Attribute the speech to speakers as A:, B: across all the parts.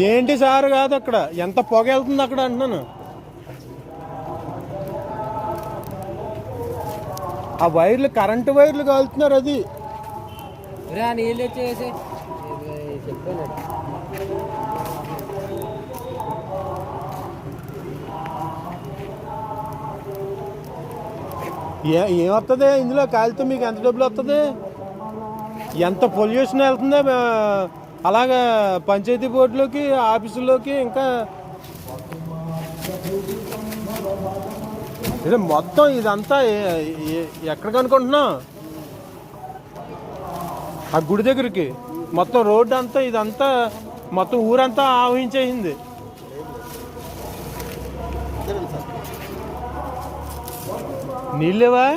A: ఏంటి సార్ కాదు అక్కడ ఎంత పొగ వెళ్తుంది అక్కడ అంటున్నాను. ఆ వైర్లు కరెంటు వైర్లు కాలుతున్నారు. అది
B: నీళ్ళు వచ్చేసి చెప్పాను.
A: ఏమొస్తుంది ఇందులో కాలితే? మీకు ఎంత డబ్బులు వస్తుంది? ఎంత పొల్యూషన్ వెళ్తుందో అలాగా పంచాయతీ బోర్డులోకి, ఆఫీసుల్లోకి. ఇంకా ఇది మొత్తం ఇదంతా ఎక్కడ కనుకుంటున్నావు? ఆ గుడి దగ్గరికి మొత్తం రోడ్డు అంతా ఇదంతా మొత్తం ఊరంతా ఆవహించేసింది. నీళ్ళేవా?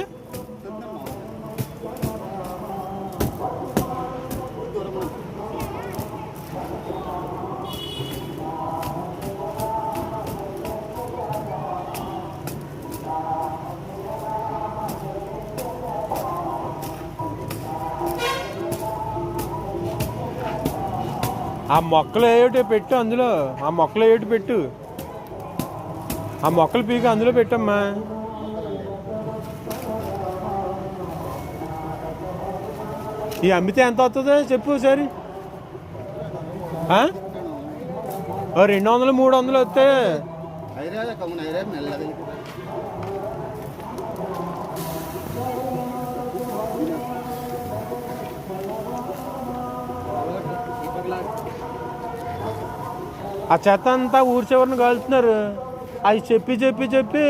A: ఆ మొక్కలు ఏమిటి పెట్టు అందులో. ఆ మొక్కలు ఏమిటి పెట్టు. ఆ మొక్కలు పీకి అందులో పెట్టమ్మా. ఈ అమ్మితే ఎంత వస్తుందో చెప్పు సరే. 200 300 వస్తే ఆ చెత్త అంతా ఊరి చివరిని కాలుతున్నారు. అవి చెప్పి చెప్పి చెప్పి